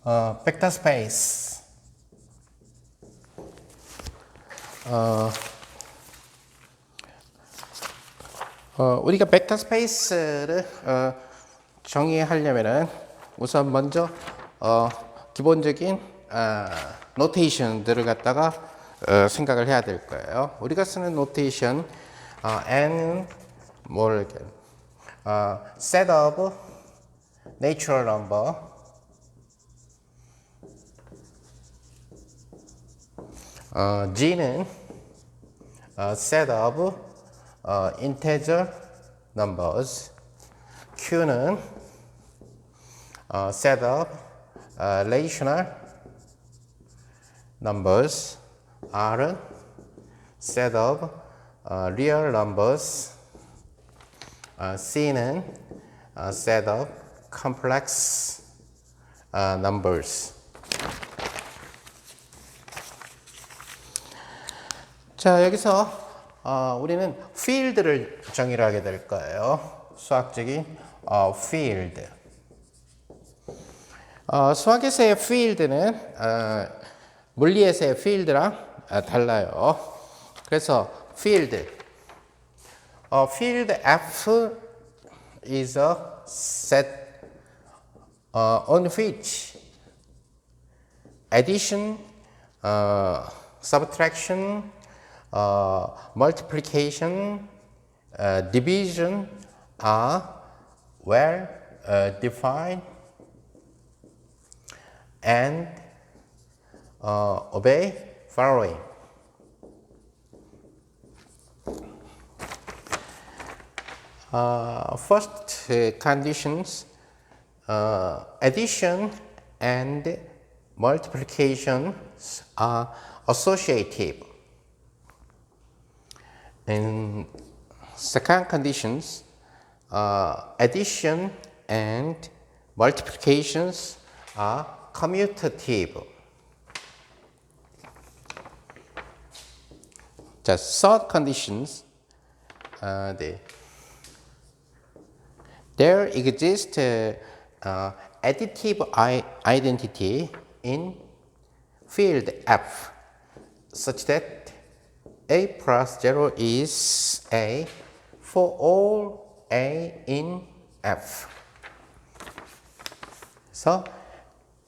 벡터 스페이스. 우리가 벡터 스페이스를 정의하려면은 우선 먼저 기본적인 노테이션들을 갖다가 생각을 해야 될 거예요. 우리가 쓰는 노테이션 n은 뭐를 set of natural number, g는 set of integer numbers, q는 set of rational numbers, r은 set of real numbers, c는 set of complex numbers. 자, 여기서 우리는 field를 정의를 하게 될 거예요. 수학적인 field. 수학에서의 field는 물리에서의 field랑 달라요. 그래서 field F is a set on which addition, subtraction, multiplication, division are well defined and obey following. First conditions, addition and multiplication are associative. In second conditions, addition and multiplications are commutative. The third conditions, there exists additive identity in field F such that A plus 0 is A for all A in F. 그래서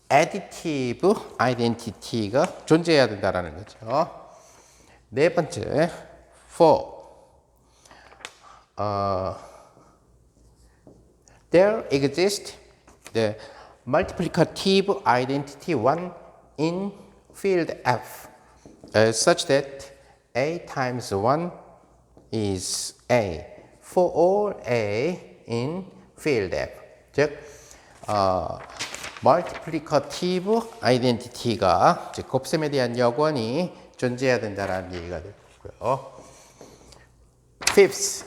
additive identity가 존재해야 된다는 거죠. 네 번째, for there exists the multiplicative identity 1 in field F such that A times 1 is A for all A in field F. 즉, multiplicative identity가 즉 곱셈에 대한 여건이 존재해야 된다는 얘기가 되고요. Fifth,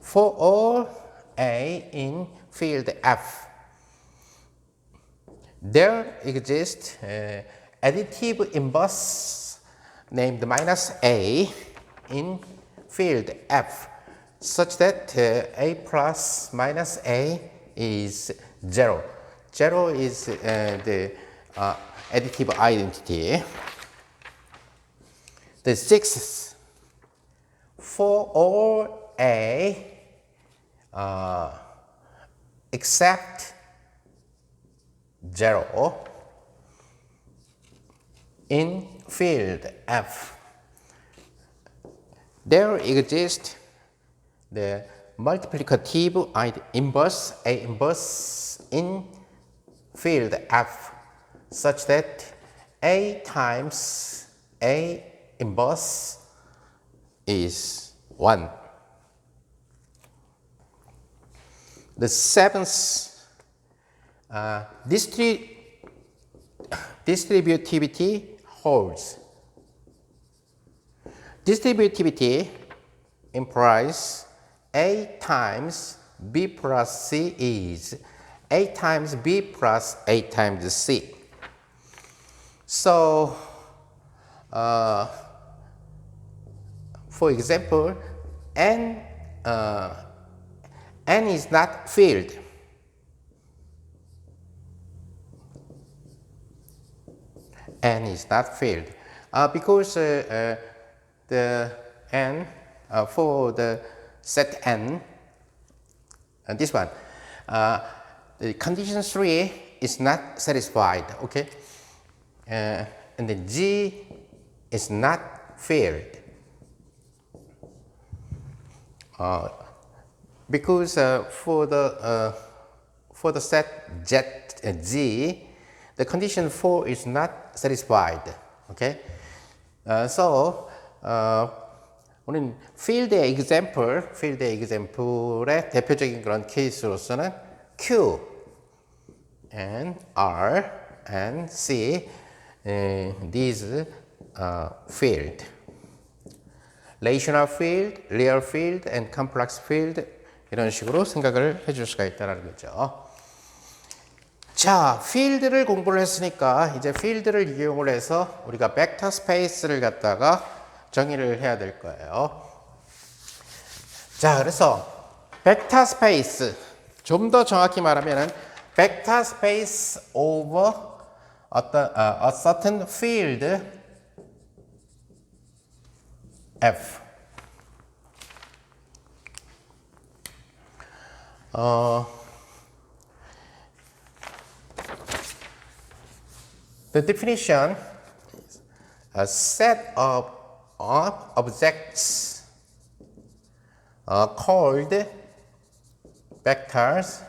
for all A in field F, there exists additive inverse named minus A in field F such that A plus minus A is 0. 0 is the additive identity. The sixth, for all A except 0 in field F, there exists the multiplicative inverse A inverse in field F such that A times A inverse is 1. The seventh, distributivity holds. Distributivity implies A times B plus C is A times B plus A times C. So, for example, N is not field. n is not filled because the n for the set n, this one, the condition 3 is not satisfied, okay? And then G is not filled. Because for the set G, the condition 4 is not satisfied, okay? So 우리는 필드의 example의 대표적인 그런 케이스로서는 Q and R and C, these field, relational field, real field, and complex field, 이런 식으로 생각을 해줄 수가 있다는 거죠. 자, 필드를 공부를 했으니까 이제 필드를 이용을 해서 우리가 벡터 스페이스를 갖다가 정의를 해야 될 거예요. 자, 그래서 벡터 스페이스, 좀 더 정확히 말하면은 벡터 스페이스 over a certain field F. The definition is a set of objects called vectors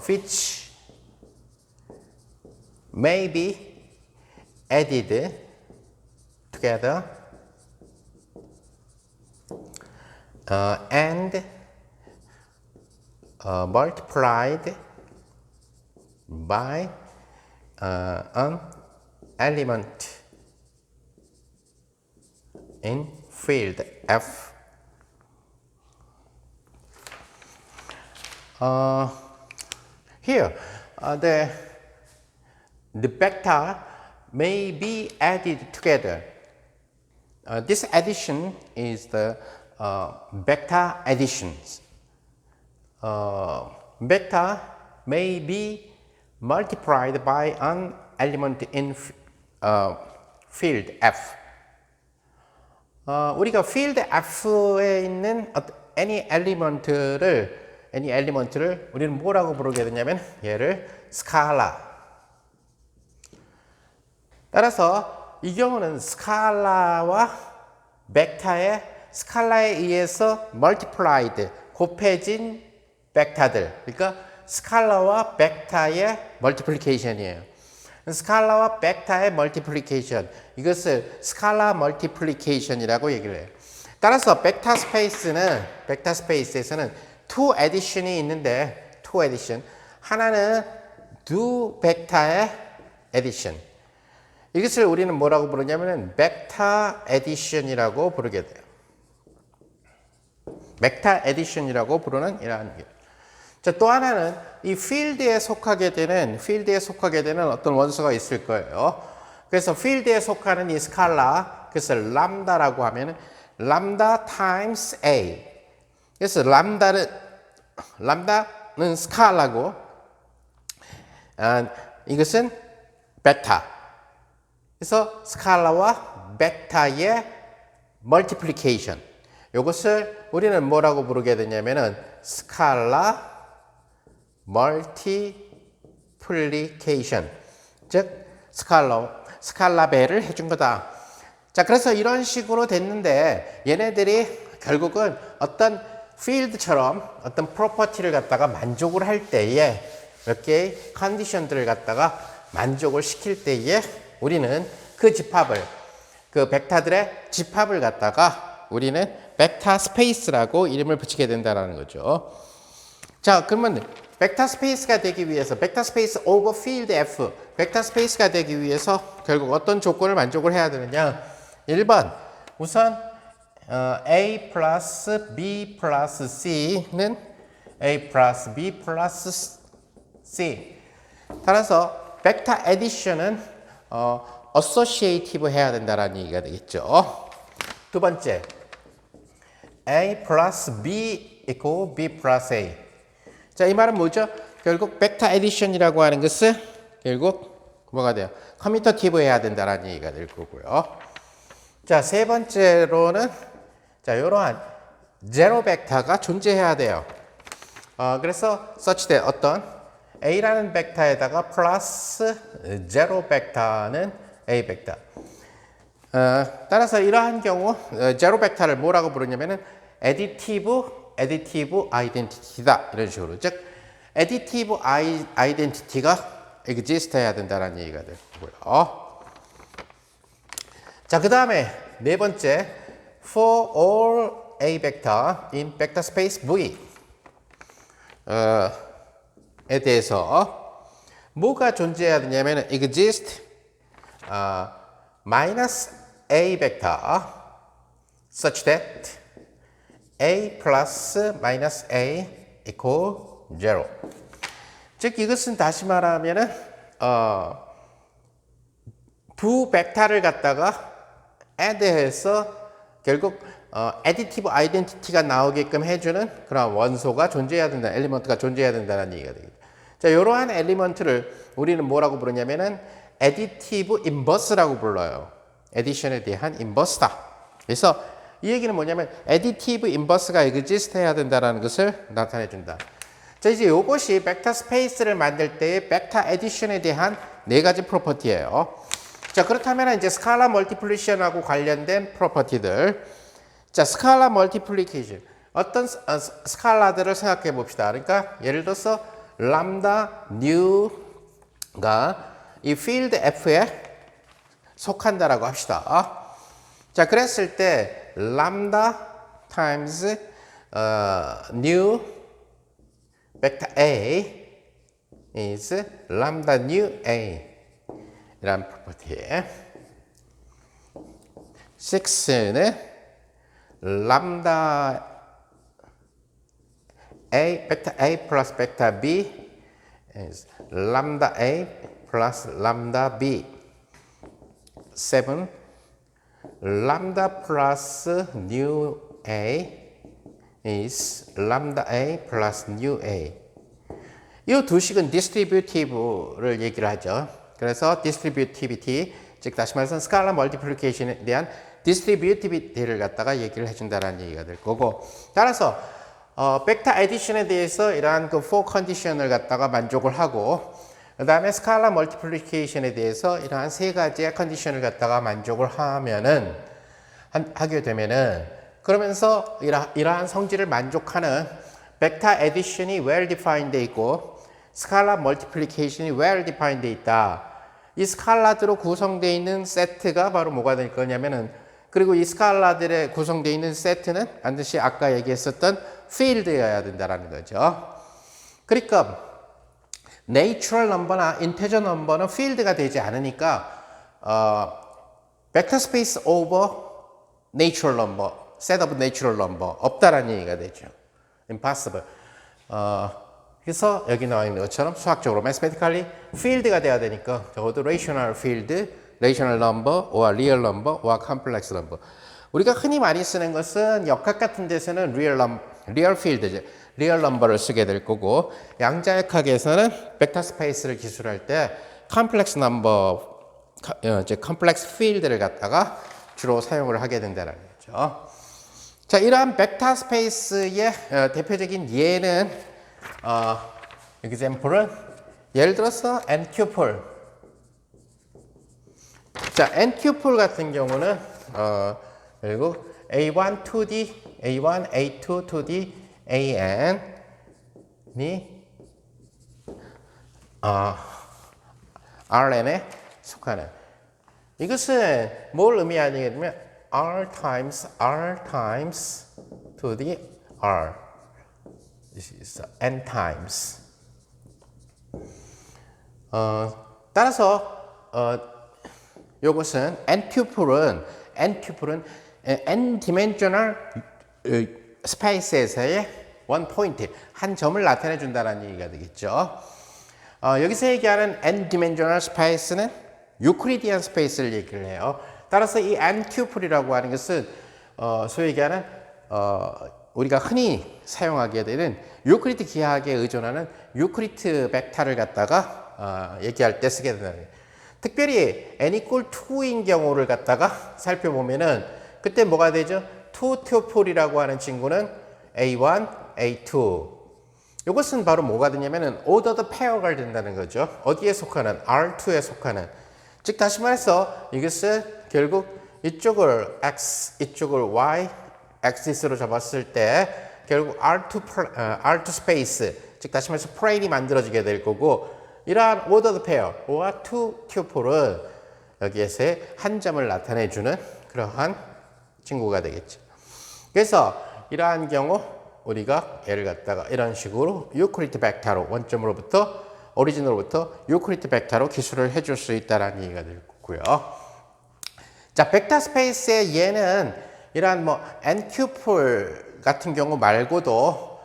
which may be added together and multiplied by an element in field F. Here, the vector may be added together. This addition is the vector additions. Vector may be multiplied by an element in field F. 우리가 field F에 있는 any element를 우리는 뭐라고 부르게 되냐면 얘를 스칼라. 따라서 이 경우는 스칼라와 벡터의 스칼라에 의해서 multiplied, 곱해진 벡터들, 그러니까 스칼라와 벡터의 multiplication이에요. 스칼라와 벡터의 multiplication, 이것을 스칼라 multiplication이라고 얘기를 해요. 따라서 벡터 스페이스에서는 two addition이 있는데, two addition, 하나는 두 벡터의 addition, 이것을 우리는 뭐라고 부르냐면 벡터 addition이라고 부르게 돼요. 벡터 addition이라고 부르는 이러한 게. 자, 또 하나는 이 필드에 속하게 되는 어떤 원소가 있을 거예요. 그래서 필드에 속하는 이 스칼라, 그래서 람다라고 하면은 람다 times A. 그래서 람다는 스칼라고, 이것은 벡터. 그래서 스칼라와 벡터의 multiplication. 이것을 우리는 뭐라고 부르게 되냐면은 스칼라 multiplication, 즉 스칼라 배를 해준 거다. 자, 그래서 이런 식으로 됐는데 얘네들이 결국은 어떤 필드처럼 어떤 프로퍼티를 갖다가 만족을 할 때에 몇 개의 컨디션들을 갖다가 만족을 시킬 때에 우리는 그 집합을, 그 벡터들의 집합을 갖다가 우리는 벡터 스페이스라고 이름을 붙이게 된다는 거죠. 자, 그러면 벡터 스페이스가 되기 위해서, 벡터 스페이스 오버 필드 F, 벡터 스페이스가 되기 위해서 결국 어떤 조건을 만족을 해야 되느냐? 1번, 우선 A 플러스 B 플러스 C는 A 플러스 B 플러스 C. 따라서 벡터 에디션은 associative 해야 된다는 얘기가 되겠죠. 두 번째, A 플러스 B equal B 플러스 A. 자, 이 말은 뭐죠? 결국 벡터 에디션이라고 하는 것은 결국 뭐가 돼요? 커뮤터티브 해야 된다는 얘기가 될 거고요. 자, 세 번째로는 자, 이러한 제로 벡터가 존재해야 돼요. 그래서 such that 어떤 A라는 벡터에다가 플러스 제로 벡터는 A 벡터. 따라서 이러한 경우 제로 벡터를 뭐라고 부르냐면은 additive identity다 이런 식으로 즉 additive identity가 exist 해야 된다는 얘기가 되고요. 자, 그 다음에 네 번째 for all A vector in vector space V 에 대해서 뭐가 존재해야 되냐면 exist minus A vector such that A plus minus A equal 0. 즉 이것은 다시 말하면은 두 벡터를 갖다가 add해서 결국 additive identity가 나오게끔 해주는 그런 원소가 존재해야 된다, 엘리먼트가 존재해야 된다는 얘기가 되겠죠. 자, 이러한 엘리먼트를 우리는 뭐라고 부르냐면은 additive inverse라고 불러요. addition에 대한 inverse다. 그래서 이 얘기는 뭐냐면 additive inverse가 exist 해야 된다는 것을 나타내 준다. 자, 이제 이것이 벡터 스페이스를 만들 때의 벡터 에디션에 대한 네 가지 프로퍼티예요. 자, 그렇다면 이제 스칼라 멀티플리케이션하고 관련된 프로퍼티들. 자, 스칼라 멀티플리케이션. 어떤 스칼라들을 생각해 봅시다. 그러니까 예를 들어서 람다 뉴가 이 필드 F에 속한다라고 합시다. 자, 그랬을 때 람다 타임스 new 벡터 A is 람다 new A 이란 프로퍼티에 6는 람다 A 벡터 A 플러스 벡터 B is 람다 A 플러스 람다 B 7 람다 플러스 new A is 람다 A 플러스 new A. 이 두 식은 디스트리뷰티브를 얘기를 하죠. 그래서 디스트리뷰티비티, 즉 다시 말해서 스칼라 멀티플리케이션에 대한 디스트리뷰티비티를 갖다가 얘기를 해준다는 얘기가 될 거고, 따라서 벡터 에디션에 대해서 이러한 그 4 컨디션을 갖다가 만족을 하고, 그 다음에 스칼라 멀티플리케이션에 대해서 이러한 세 가지의 컨디션을 갖다가 만족을 하게 되면은, 그러면서 이러한 성질을 만족하는 벡터 에디션이 well defined 돼 있고 스칼라 멀티플리케이션이 well defined 돼 있다. 이 스칼라드로 구성되어 있는 세트가 바로 뭐가 될 거냐면은, 그리고 이 스칼라들에 구성되어 있는 세트는 반드시 아까 얘기했었던 필드여야 된다라는 거죠. 그러니까 내추럴 넘버나 인테저 넘버는 필드가 되지 않으니까 벡터 스페이스 오버 내추럴 넘버, set of natural number 없다라는 얘기가 되죠. impossible. 그래서 여기 나와 있는 것처럼 수학적으로 mathematically field가 돼야 되니까 적어도 rational field, rational number, or real number, or complex number. 우리가 흔히 많이 쓰는 것은 역학 같은 데서는 real field, real number를 쓰게 될 거고, 양자역학에서는 벡터 스페이스를 기술할 때 complex number, complex field를 갖다가 주로 사용을 하게 된다는 거죠. 자, 이러한 벡터 스페이스의 대표적인 예는 example은 예를 들어서 n-큐플. 자, n-큐플 같은 경우는 그리고 a1, 2d, a1, a2, 2d, an이 Rn에 속하는, 이것은 뭘 의미하냐면 R times to the R. This is n times. 따라서 이것은 n-큐플은 n-dimensional 스페이스에서의 one point, 한 점을 나타내 준다는 얘기가 되겠죠. 여기서 얘기하는 n-dimensional 스페이스는 유클리디안 스페이스를 얘기를 해요. 따라서 이 n-큐플이라고 하는 것은 소위 얘기하는 우리가 흔히 사용하게 되는 유클리드 기하학에 의존하는 유클리드 벡터를 갖다가 얘기할 때 쓰게 된다는 거예요. 특별히 n equal 2인 경우를 갖다가 살펴보면은 그때 뭐가 되죠? 2 투폴이라고 하는 친구는 A1, A2. 이것은 바로 뭐가 되냐면은 ordered pair가 된다는 거죠. 어디에 속하는? R2에 속하는. 즉 다시 말해서 이것은 결국 이쪽을 X, 이쪽을 Y, axis로 잡았을 때 결국 R2 스페이스, 즉 다시 말해서 플레인이 만들어지게 될 거고 이러한 ordered pair와 2 튜플은 여기에서 한 점을 나타내주는 그러한 친구가 되겠죠. 그래서 이러한 경우 우리가 얘를 갖다가 이런 식으로 유클리드 벡터로 원점으로부터 오리진으로부터 유클리드 벡터로 기술을 해줄 수 있다는 얘기가 될 거고요. 자, 벡터 스페이스의 얘는 이러한 뭐 n-큐플 같은 경우 말고도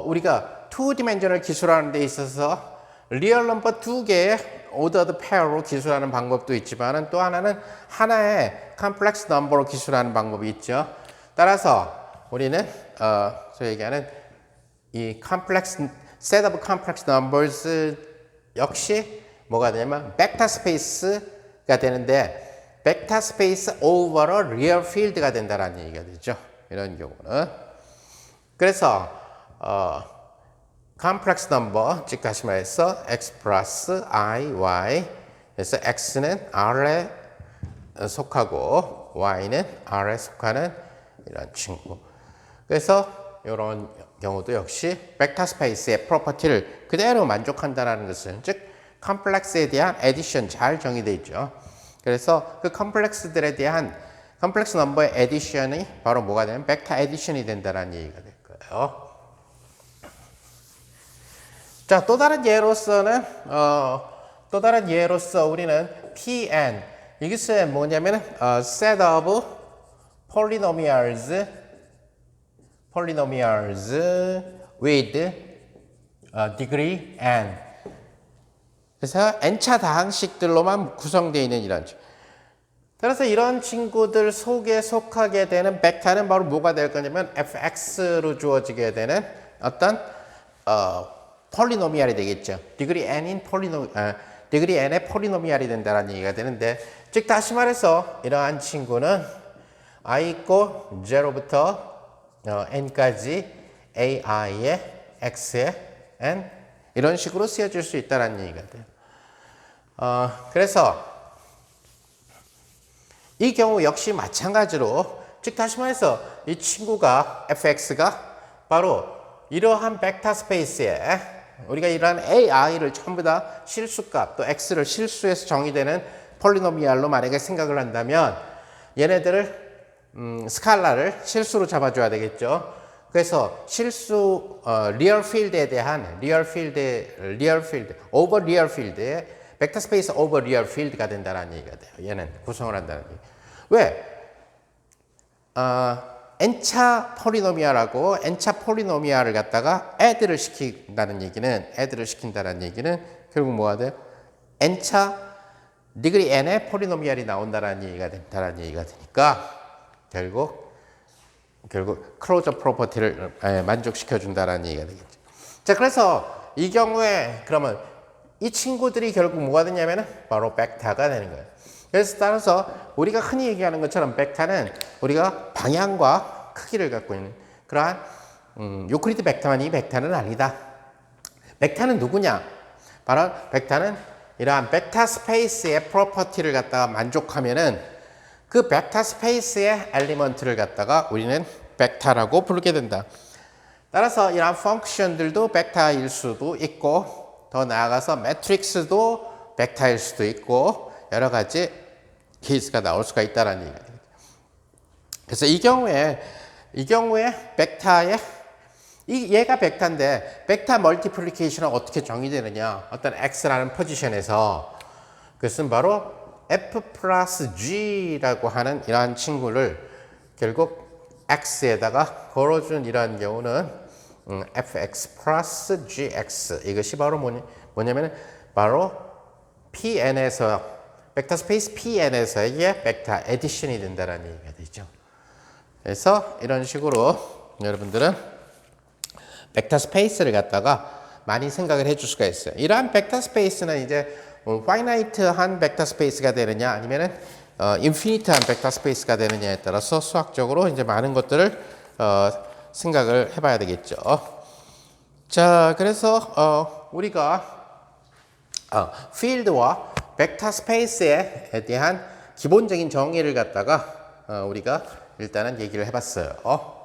우리가 2디멘전을 기술하는 데 있어서 리얼 넘버 2개의 ordered pair로 기술하는 방법도 있지만 또 하나는 하나의 컴플렉스 넘버로 기술하는 방법이 있죠. 따라서 우리는 소위 얘기하는 이 컴플렉스 set of complex numbers 역시 뭐가 되냐면 벡터 스페이스가 되는데 벡터 스페이스 over a real field가 된다는 얘기가 되죠. 이런 경우는. 그래서 컴플렉스 넘버, 즉 다시 말해서 x 플러스 i, y. 그래서 x는 r에 속하고 y는 r에 속하는 이런 친구. 그래서 이런 경우도 역시 벡터 스페이스의 프로퍼티를 그대로 만족한다는 것은 즉 컴플렉스에 대한 에디션 잘 정의되어 있죠. 그래서 그 컴플렉스들에 대한 컴플렉스 넘버의 에디션이 바로 뭐가 되면 벡터 에디션이 된다는 얘기가 될 거예요. 자, 또 다른 예로서 우리는 Pn 이것은 뭐냐면 set of polynomials with degree n. 그래서 n차 다항식들로만 구성되어 있는 이런 친구. 따라서 이런 친구들 속에 속하게 되는 벡터는 바로 뭐가 될 거냐면 fx로 주어지게 되는 어떤 폴리노미알이 되겠죠. 디그리 n의 폴리노미알이 된다는 얘기가 되는데 즉 다시 말해서 이러한 친구는 i 있고 0부터 n까지 ai의 x의 n 이런 식으로 쓰여질 수 있다는 얘기가 돼요. 그래서 이 경우 역시 마찬가지로 즉 다시 말해서 이 친구가 fx가 바로 이러한 벡터 스페이스에 우리가 이러한 ai를 전부 다 실수값 또 x를 실수해서 정의되는 폴리노미알로 만약에 생각을 한다면 얘네들을 스칼라를 실수로 잡아줘야 되겠죠. 그래서 실수 리얼 필드에 대한 리얼 필드 오버 리얼 필드의 벡터 스페이스 오버 리얼 필드가 된다는 얘기가 돼요. 얘는 구성을 한다는 얘기. 왜? n차 폴리노미알하고 n차 폴리노미알을 갖다가 애드를 시킨다는 얘기는 결국 뭐가 돼요? n차 디그리 n의 폴리노미알이 나온다는 얘기가 된다는 얘기가 되니까 결국 클로저 프로퍼티를 만족시켜 준다는 얘기가 되겠죠. 자, 그래서 이 경우에 그러면 이 친구들이 결국 뭐가 되냐면은 바로 벡터가 되는 거예요. 그래서 따라서 우리가 흔히 얘기하는 것처럼 벡터는 우리가 방향과 크기를 갖고 있는 그러한 유클리드 벡터만이 벡터는 아니다. 벡터는 누구냐? 바로 벡터는 이러한 벡터 스페이스의 프로퍼티를 갖다가 만족하면은 그 벡터 스페이스의 엘리먼트를 갖다가 우리는 벡터라고 부르게 된다. 따라서 이러한 펑크션들도 벡터일 수도 있고 더 나아가서 매트릭스도 벡터일 수도 있고 여러 가지 케이스가 나올 수가 있다는 얘기가 됩니다. 그래서 이 경우에 벡터의 얘가 벡터인데 벡터 멀티플리케이션은 어떻게 정의되느냐? 어떤 x라는 포지션에서 그것은 바로 f 플러스 g라고 하는 이러한 친구를 결국 x에다가 걸어준 이러한 경우는 fx 플러스 gx 이것이 바로 뭐냐면 바로 pn에서 벡터 스페이스 pn에서의 벡터 에디션이 된다는 얘기가 되죠. 그래서 이런 식으로 여러분들은 벡터 스페이스를 갖다가 많이 생각을 해줄 수가 있어요. 이러한 벡터 스페이스는 이제 파이나이트한 벡터 스페이스가 되느냐 아니면은 인피니트한 벡터 스페이스가 되느냐에 따라서 수학적으로 이제 많은 것들을 생각을 해봐야 되겠죠. 자, 그래서 우리가 필드와 벡터 스페이스에 대한 기본적인 정의를 갖다가 우리가 일단은 얘기를 해봤어요.